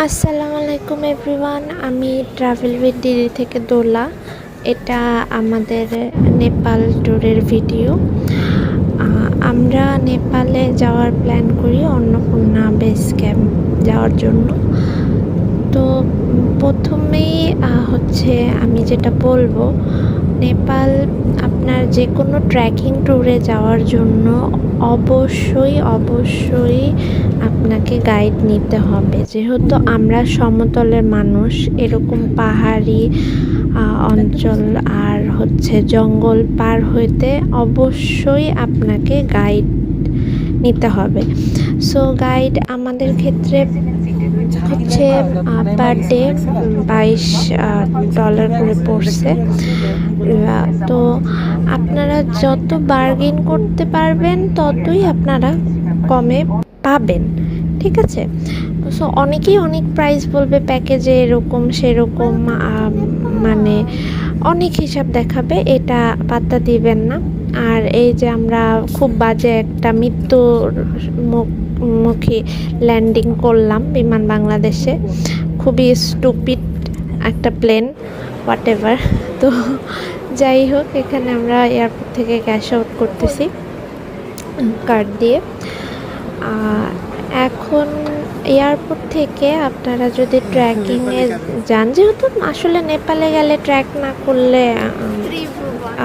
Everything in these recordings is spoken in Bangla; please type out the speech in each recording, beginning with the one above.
আসসালামু আলাইকুম এভরিওয়ান। আমি ট্রাভেল উইথ দিদি থেকে দোলা। এটা আমাদের নেপাল ট্যুরের ভিডিও। আমরা নেপালে যাওয়ার প্ল্যান করি অন্নপূর্ণা বেস ক্যাম্প যাওয়ার জন্য। তো প্রথমেই হচ্ছে আমি যেটা বলবো, নেপাল আপনার যে কোনো ট্রেকিং ট্যুরে যাওয়ার জন্য অবশ্যই আপনাকে গাইড নিতে হবে। যেহেতু আমরা সমতলের মানুষ, এরকম পাহাড়ি অঞ্চল আর হচ্ছে জঙ্গল পার হইতে অবশ্যই আপনাকে গাইড নিতে হবে। সো গাইড আমাদের ক্ষেত্রে হচ্ছে পার ডে $22 করে পড়ছে। তো আপনারা যত বার্গেন করতে পারবেন ততই আপনারা কমে পাবেন, ঠিক আছে? সো অনেকেই অনেক প্রাইস বলবে, প্যাকেজে এরকম সেরকম, মানে অনেক হিসাব দেখাবে, এটা পাত্তা দিবেন না। আর এই যে আমরা খুব বাজে একটা মুখী ল্যান্ডিং করলাম বিমান বাংলাদেশে, খুবই স্টুপিড একটা প্লেন, হোয়াট এভার। তো যাই হোক, এখানে আমরা এয়ারপোর্ট থেকে ক্যাশ আউট করতেছি কার্ড দিয়ে। এখন এয়ারপোর্ট থেকে আপনারা যদি ট্রেকিংয়ে যান, যেহেতু আসলে নেপালে গেলে ট্র্যাক না করলে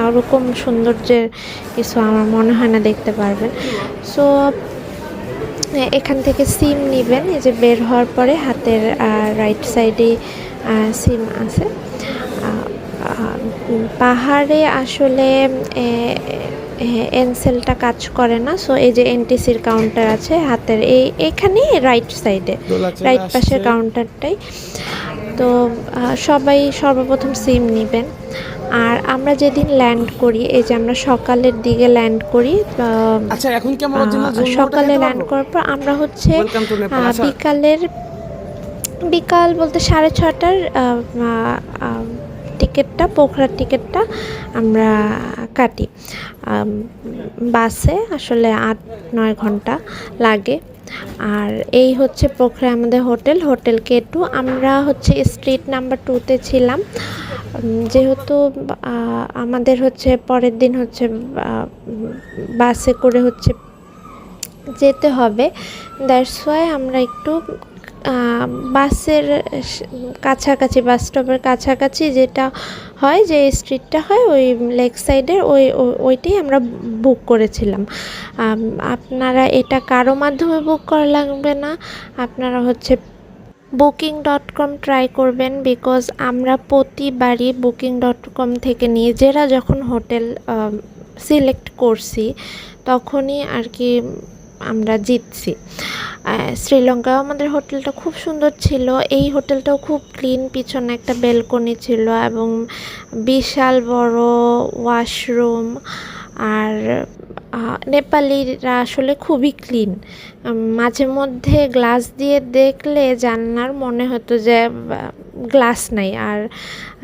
ওরকম সৌন্দর্যের কিছু আমার মনে হয় না দেখতে পারবেন। সো এখান থেকে সিম নেবেন। এই যে বের হওয়ার পরে হাতের রাইট সাইডে সিম আছে। পাহাড়ে আসলে এনসেলটা কাজ করে না। সো এই যে এনটিসির কাউন্টার আছে হাতের এখানে রাইট সাইডে, রাইট পাশের কাউন্টারটাই। তো সবাই সর্বপ্রথম সিম নেবেন। আর আমরা যেদিন ল্যান্ড করি, এই যে আমরা সকালের দিকে ল্যান্ড করি। আচ্ছা, এখন কি আমরা সকালে ল্যান্ড করার পর আমরা হচ্ছে বিকাল বলতে 6:30টার টিকিটটা, পোখরার টিকিটটা আমরা কাটি। বাসে আসলে 8-9 ঘন্টা লাগে। আর এই হচ্ছে পোখরায় আমাদের হোটেল K2। আমরা হচ্ছে স্ট্রিট নাম্বার 2-তে ছিলাম। যেহেতু আমাদের হচ্ছে পরের দিন হচ্ছে বাসে করে হচ্ছে যেতে হবে, দ্যাটস ওয়াই আমরা একটু বাসের কাছাকাছি, বাস স্টপের কাছাকাছি যেটা হয়, যে স্ট্রিটটা হয় ওই লেক সাইডের ওইটাই আমরা বুক করেছিলাম। আপনারা এটা কারো মাধ্যমে বুক করা লাগবে না, আপনারা হচ্ছে booking.com ট্রাই করবেন। বিকজ আমরা প্রতিবারই booking.com থেকে নিজেরা যখন হোটেল সিলেক্ট করছি তখনই আর কি আমরা জিতছি। শ্রীলঙ্কাও আমাদের হোটেলটা খুব সুন্দর ছিল। এই হোটেলটাও খুব ক্লিন, পিছনে একটা বেলকনি ছিল এবং বিশাল বড় ওয়াশরুম। আর নেপালিরা আসলে খুবই ক্লিন। মাঝে মধ্যে গ্লাস দিয়ে দেখলে জানলার মনে হতো যে গ্লাস নাই। আর